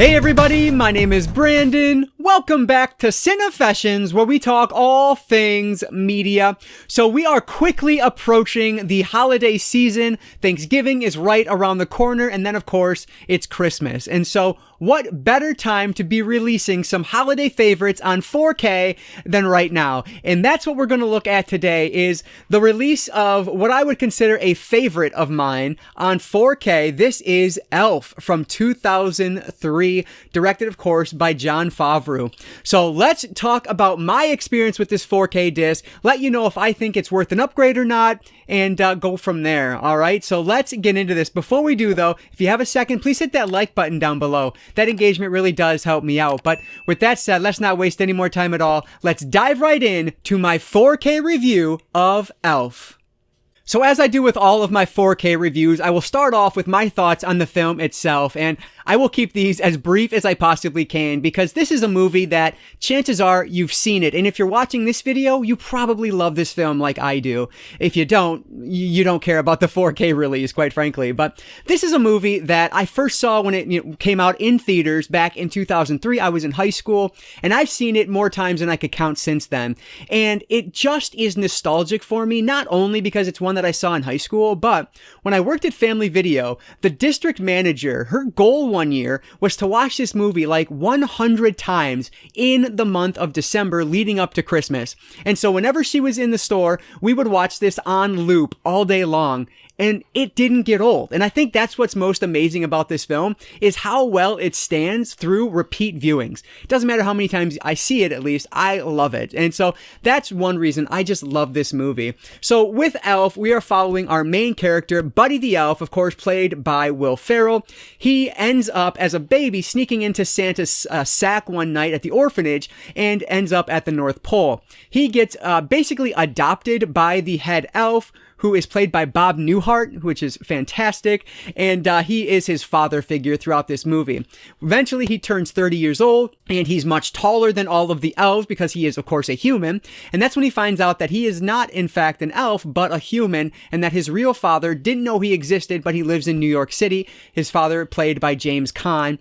Hey everybody, my name is Brandon. Welcome back to Cinefessions, where we talk all things media. So we are quickly approaching the holiday season. Thanksgiving is right around the corner, and then of course, it's Christmas. And so what better time to be releasing some holiday favorites on 4K than right now? And that's what we're going to look at today, is the release of what I would consider a favorite of mine on 4K. This is Elf from 2003, directed, of course, by Jon Favreau. So let's talk about my experience with this 4K disc, let you know if I think it's worth an upgrade or not, and go from there. All right, so let's get into this. Before we do, though, if you have a second, please hit that like button down below. That engagement really does help me out. But with that said, let's not waste any more time at all. Let's dive right in to my 4K review of Elf. So as I do with all of my 4K reviews, I will start off with my thoughts on the film itself, and I will keep these as brief as I possibly can because this is a movie that chances are you've seen it. And if you're watching this video, you probably love this film like I do. If you don't, you don't care about the 4K release, quite frankly. But this is a movie that I first saw when it came out in theaters back in 2003. I was in high school, and I've seen it more times than I could count since then. And it just is nostalgic for me, not only because it's one that I saw in high school, but when I worked at Family Video, the district manager, her goal one year was to watch this movie like 100 times in the month of December leading up to Christmas. And so whenever she was in the store, we would watch this on loop all day long. And it didn't get old. And I think that's what's most amazing about this film, is how well it stands through repeat viewings. It doesn't matter how many times I see it, at least, I love it. And so that's one reason I just love this movie. So with Elf, we are following our main character, Buddy the Elf, of course, played by Will Ferrell. He ends up as a baby sneaking into Santa's sack one night at the orphanage and ends up at the North Pole. He gets basically adopted by the head elf, who is played by Bob Newhart, which is fantastic, and he is his father figure throughout this movie. Eventually, he turns 30 years old, and he's much taller than all of the elves because he is, of course, a human, and that's when he finds out that he is not, in fact, an elf, but a human, and that his real father didn't know he existed, but he lives in New York City. His father, played by James Caan,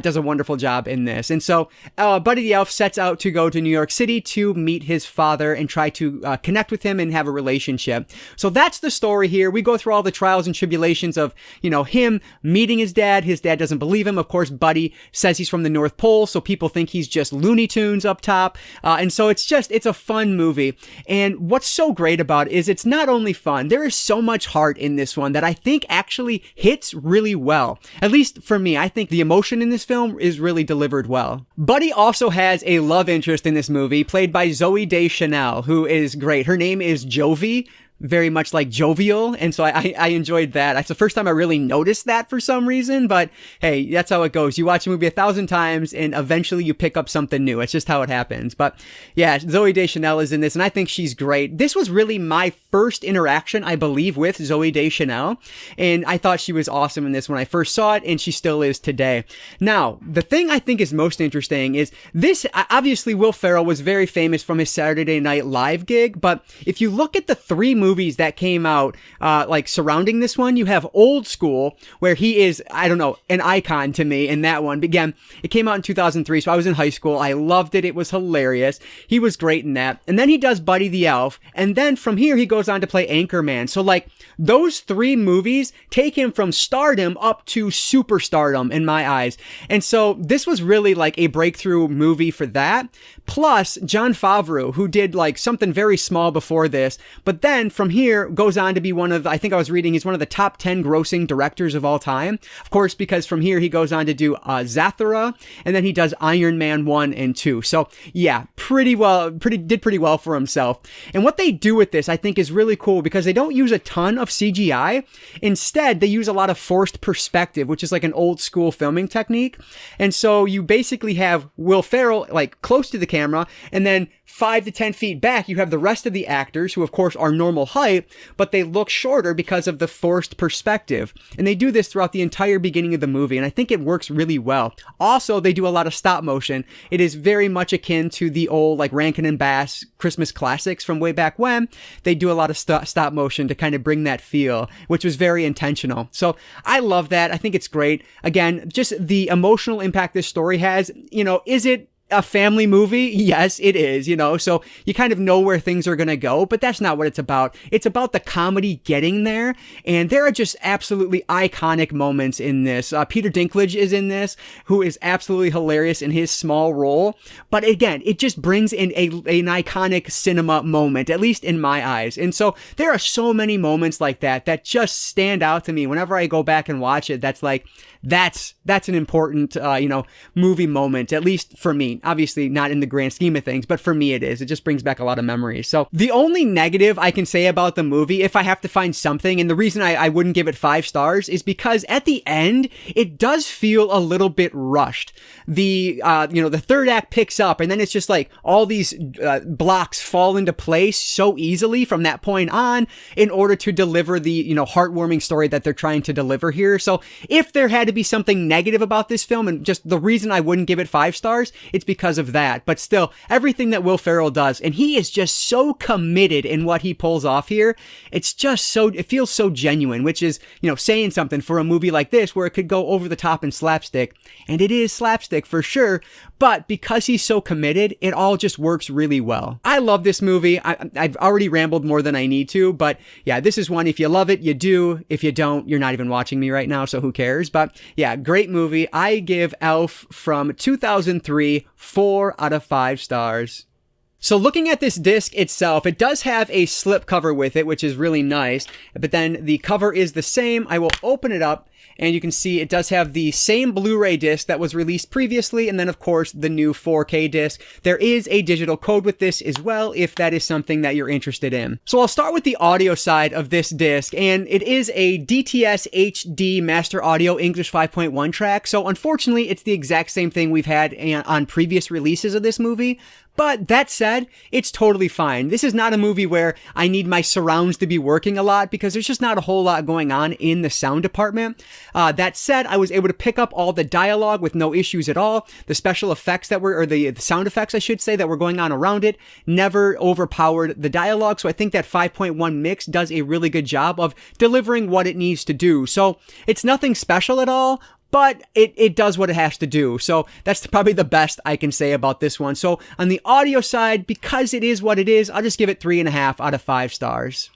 does a wonderful job in this. And so, Buddy the Elf sets out to go to New York City to meet his father and try to connect with him and have a relationship. So that's the story here. We go through all the trials and tribulations of, him meeting his dad. His dad doesn't believe him. Of course, Buddy says he's from the North Pole, so people think he's just Looney Tunes up top. And so it's a fun movie. And what's so great about it is it's not only fun, there is so much heart in this one that I think actually hits really well. At least for me, I think the emotion in this film is really delivered well. Buddy also has a love interest in this movie, played by Zooey Deschanel, who is great. Her name is Jovi, very much like jovial, and so I enjoyed that. That's the first time I really noticed that for some reason, but hey, that's how it goes. You watch a movie 1,000 times, and eventually you pick up something new. It's just how it happens. But yeah, Zooey Deschanel is in this, and I think she's great. This was really my first interaction, I believe, with Zooey Deschanel, and I thought she was awesome in this when I first saw it, and she still is today. Now, the thing I think is most interesting is this, obviously Will Ferrell was very famous from his Saturday Night Live gig, but if you look at the three movies that came out like surrounding this one, you have Old School, where he is, I don't know, an icon to me in that one. But again, it came out in 2003, so I was in high school. I loved it. It was hilarious. He was great in that. And then he does Buddy the Elf, and then from here he goes on to play Anchorman. So like those three movies take him from stardom up to superstardom in my eyes. And so this was really like a breakthrough movie for that. Plus Jon Favreau, who did like something very small before this, but then from here goes on to be one of, I think I was reading, he's one of the top 10 grossing directors of all time. Of course, because from here he goes on to do Zathura, and then he does Iron Man 1 and 2. So yeah, did pretty well for himself. And what they do with this, I think, is really cool because they don't use a ton of CGI. Instead, they use a lot of forced perspective, which is like an old school filming technique. And so you basically have Will Ferrell like close to the camera, and then 5 to 10 feet back, you have the rest of the actors who, of course, are normal height, but they look shorter because of the forced perspective. And they do this throughout the entire beginning of the movie, and I think it works really well. Also, they do a lot of stop motion. It is very much akin to the old, like, Rankin and Bass Christmas classics from way back when. They do a lot of stop motion to kind of bring that feel, which was very intentional. So I love that. I think it's great. Again, just the emotional impact this story has. Is it a family movie? Yes, it is, so you kind of know where things are going to go, but that's not what it's about. It's about the comedy getting there, and there are just absolutely iconic moments in this. Peter Dinklage is in this, who is absolutely hilarious in his small role, but again, it just brings in an iconic cinema moment, at least in my eyes. And so there are so many moments like that just stand out to me whenever I go back and watch it. That's an important, movie moment, at least for me. Obviously not in the grand scheme of things, but for me it is. It just brings back a lot of memories. So the only negative I can say about the movie, if I have to find something, and the reason I wouldn't give it 5 stars is because at the end, it does feel a little bit rushed. The third act picks up, and then it's just like all these blocks fall into place so easily from that point on in order to deliver the, heartwarming story that they're trying to deliver here. So if there had to be something negative about this film, and just the reason I wouldn't give it 5 stars, it's because of that. But still, everything that Will Ferrell does, and he is just so committed in what he pulls off here, it feels so genuine, which is, saying something for a movie like this where it could go over the top and slapstick, and it is slapstick for sure, but because he's so committed, it all just works really well. I love this movie. I've already rambled more than I need to, but yeah, this is one, if you love it, you do. If you don't, you're not even watching me right now, so who cares? But yeah, great movie. I give Elf from 2003 4 out of 5 stars. So looking at this disc itself, it does have a slip cover with it, which is really nice, but then the cover is the same. I will open it up, and you can see it does have the same Blu-ray disc that was released previously, and then of course the new 4K disc. There is a digital code with this as well, if that is something that you're interested in. So I'll start with the audio side of this disc, and it is a DTS HD Master Audio English 5.1 track. So unfortunately, it's the exact same thing we've had on previous releases of this movie. But that said, it's totally fine. This is not a movie where I need my surrounds to be working a lot because there's just not a whole lot going on in the sound department. That said, I was able to pick up all the dialogue with no issues at all. The special effects the sound effects, I should say, that were going on around it never overpowered the dialogue. So I think that 5.1 mix does a really good job of delivering what it needs to do. So it's nothing special at all, but it does what it has to do. So that's probably the best I can say about this one. So on the audio side, because it is what it is, I'll just give it 3.5 out of 5 stars.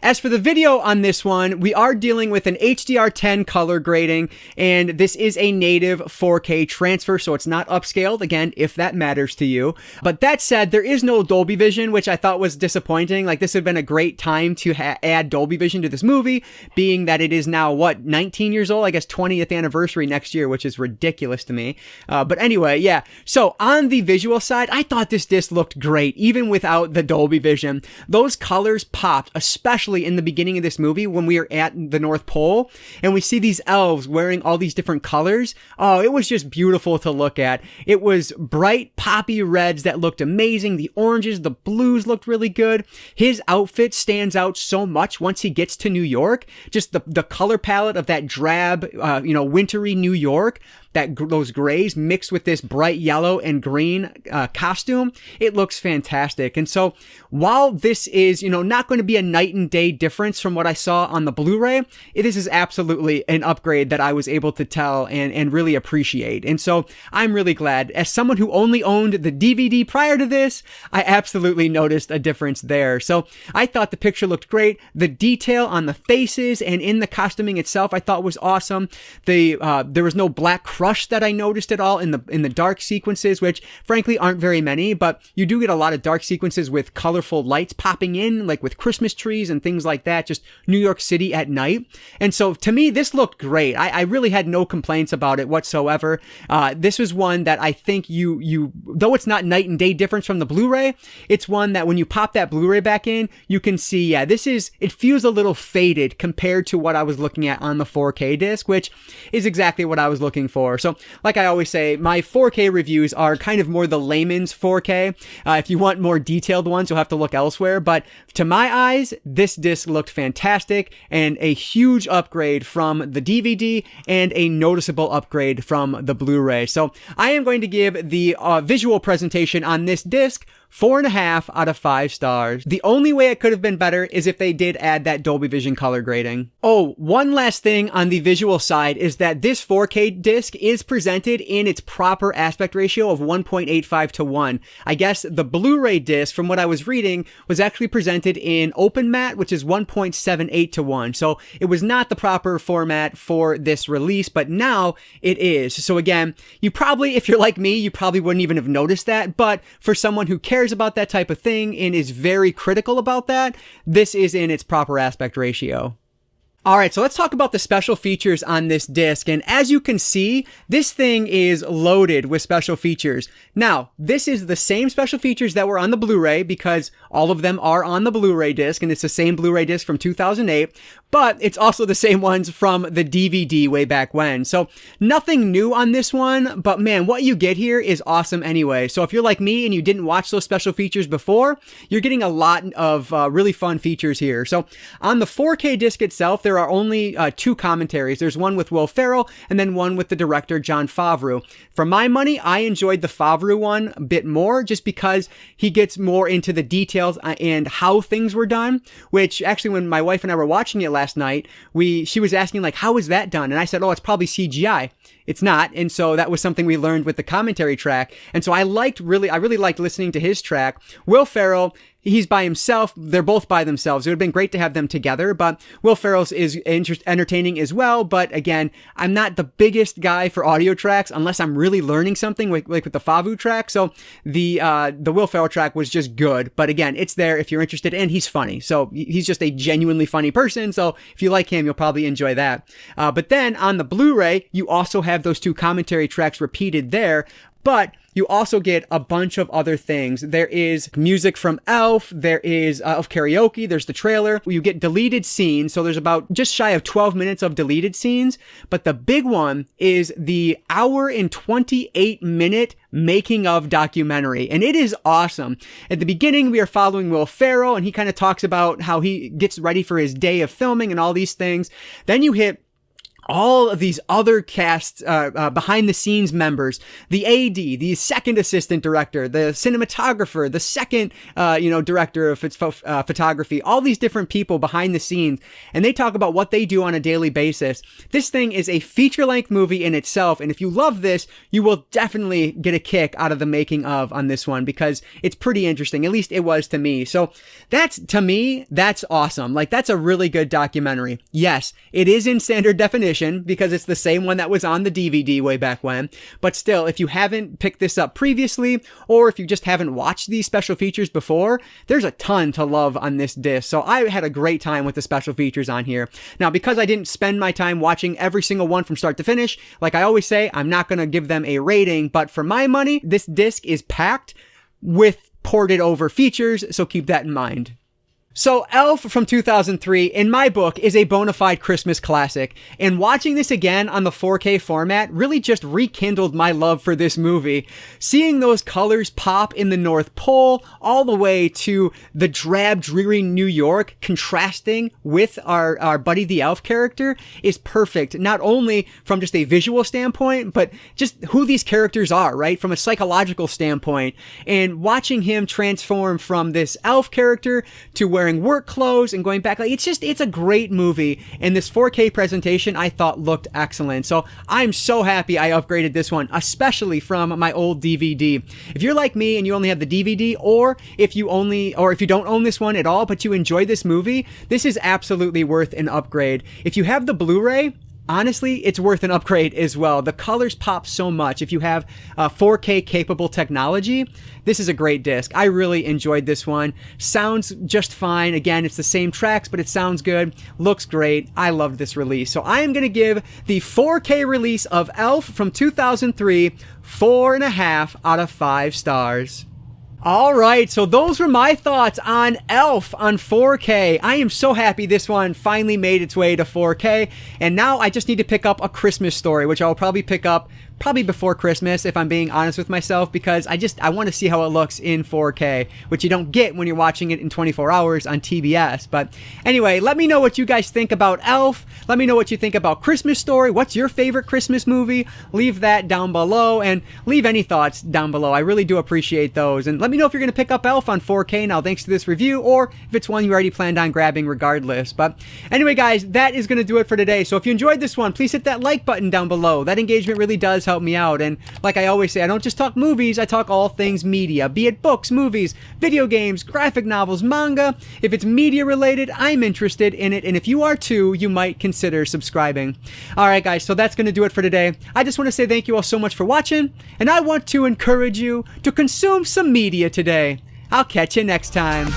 As for the video on this one, we are dealing with an HDR10 color grading, and this is a native 4K transfer, so it's not upscaled, again, if that matters to you. But that said, there is no Dolby Vision, which I thought was disappointing. Like, this would have been a great time to add Dolby Vision to this movie, being that it is now, 19 years old? I guess 20th anniversary next year, which is ridiculous to me. But anyway, yeah. So on the visual side, I thought this disc looked great, even without the Dolby Vision. Those colors popped, especially in the beginning of this movie when we are at the North Pole and we see these elves wearing all these different colors. Oh, it was just beautiful to look at. It was bright poppy reds that looked amazing. The oranges, the blues looked really good. His outfit stands out so much once he gets to New York. Just the color palette of that drab, wintry New York, those grays mixed with this bright yellow and green costume, it looks fantastic. And so while this is, not going to be a night and day difference from what I saw on the Blu-ray, this is absolutely an upgrade that I was able to tell and really appreciate. And so I'm really glad. As someone who only owned the DVD prior to this, I absolutely noticed a difference there. So I thought the picture looked great. The detail on the faces and in the costuming itself I thought was awesome. There was no black crush that I noticed at all in the dark sequences, which frankly aren't very many, but you do get a lot of dark sequences with colorful lights popping in, like with Christmas trees and things like that, just New York City at night. And so to me, this looked great. I really had no complaints about it whatsoever. This was one that I think though it's not night and day difference from the Blu-ray, it's one that when you pop that Blu-ray back in, you can see, it feels a little faded compared to what I was looking at on the 4K disc, which is exactly what I was looking for. before. So like I always say, my 4K reviews are kind of more the layman's 4K. If you want more detailed ones, you'll have to look elsewhere. But to my eyes, this disc looked fantastic and a huge upgrade from the DVD and a noticeable upgrade from the Blu-ray. So I am going to give the visual presentation on this disc 4.5 out of 5 stars. The only way it could have been better is if they did add that Dolby Vision color grading. Oh, one last thing on the visual side is that this 4K disc is presented in its proper aspect ratio of 1.85 to 1. I guess the Blu-ray disc, from what I was reading, was actually presented in open matte, which is 1.78 to 1. So it was not the proper format for this release, but now it is. So again, you probably, if you're like me, you probably wouldn't even have noticed that, but for someone who cares about that type of thing and is very critical about that, this is in its proper aspect ratio. All right, so let's talk about the special features on this disc. And as you can see, this thing is loaded with special features. Now, this is the same special features that were on the Blu-ray because all of them are on the Blu-ray disc, and it's the same Blu-ray disc from 2008, but it's also the same ones from the DVD way back when. So nothing new on this one, but man, what you get here is awesome anyway. So if you're like me and you didn't watch those special features before, you're getting a lot of really fun features here. So on the 4K disc itself, there are only 2 commentaries. There's one with Will Ferrell and then one with the director Jon Favreau. For my money, I enjoyed the Favreau one a bit more just because he gets more into the details and how things were done, which actually when my wife and I were watching it last night, she was asking like, how is that done? And I said, oh, it's probably CGI. It's not. And so that was something we learned with the commentary track. And so I really liked listening to his track. Will Ferrell, he's by himself. They're both by themselves. It would have been great to have them together, but Will Ferrell's is entertaining as well. But again, I'm not the biggest guy for audio tracks unless I'm really learning something like with the Favreau track. So the Will Ferrell track was just good. But again, it's there if you're interested, and he's funny. So he's just a genuinely funny person. So if you like him, you'll probably enjoy that. But then on the Blu-ray, you also have those 2 commentary tracks repeated there. But you also get a bunch of other things. There is music from Elf. There is Elf karaoke. There's the trailer. You get deleted scenes. So there's about just shy of 12 minutes of deleted scenes. But the big one is the 1 hour and 28 minute making of documentary. And it is awesome. At the beginning, we are following Will Ferrell, and he kind of talks about how he gets ready for his day of filming and all these things. Then you hit all of these other cast behind the scenes members, the AD, the second assistant director, the cinematographer, the second director of photography, all these different people behind the scenes, and they talk about what they do on a daily basis. This thing is a feature-length movie in itself, and if you love this, you will definitely get a kick out of the making of on this one because it's pretty interesting. At least it was to me. So to me, that's awesome. Like, that's a really good documentary. Yes, it is in standard definition because it's the same one that was on the DVD way back when. But still, if you haven't picked this up previously, or if you just haven't watched these special features before, there's a ton to love on this disc. So I had a great time with the special features on here. Now, because I didn't spend my time watching every single one from start to finish, like I always say, I'm not going to give them a rating, but for my money, this disc is packed with ported over features, so keep that in mind. So Elf from 2003, in my book, is a bona fide Christmas classic, and watching this again on the 4K format really just rekindled my love for this movie. Seeing those colors pop in the North Pole all the way to the drab, dreary New York contrasting with our Buddy the Elf character is perfect, not only from just a visual standpoint, but just who these characters are, right? From a psychological standpoint, and watching him transform from this elf character to wearing work clothes and going back, like it's a great movie, and this 4K presentation I thought looked excellent. So I'm so happy I upgraded this one, especially from my old DVD. If you're like me and you only have the DVD, or if you don't own this one at all but you enjoy this movie, this is absolutely worth an upgrade. If you have the Blu-ray, honestly, it's worth an upgrade as well. The colors pop so much. If you have 4K capable technology, this is a great disc. I really enjoyed this one. Sounds just fine. Again, it's the same tracks, but it sounds good. Looks great. I loved this release. So I am going to give the 4K release of Elf from 2003 4.5 out of 5 stars. All right, so those were my thoughts on Elf on 4K. I am so happy this one finally made its way to 4K, and now I just need to pick up A Christmas Story, which I'll probably pick up before Christmas, if I'm being honest with myself, because I want to see how it looks in 4K, which you don't get when you're watching it in 24 hours on TBS. But anyway, let me know what you guys think about Elf. Let me know what you think about Christmas Story. What's your favorite Christmas movie? Leave that down below, and leave any thoughts down below. I really do appreciate those. And let me know if you're going to pick up Elf on 4K now thanks to this review, or if it's one you already planned on grabbing regardless. But anyway, guys, that is going to do it for today. So if you enjoyed this one, please hit that like button down below. That engagement really does help me out. And like I always say, I don't just talk movies, I talk all things media, be it books, movies, video games, graphic novels, manga. If it's media related, I'm interested in it, and if you are too, you might consider subscribing. Alright guys, so that's going to do it for today. I just want to say thank you all so much for watching, and I want to encourage you to consume some media today. I'll catch you next time.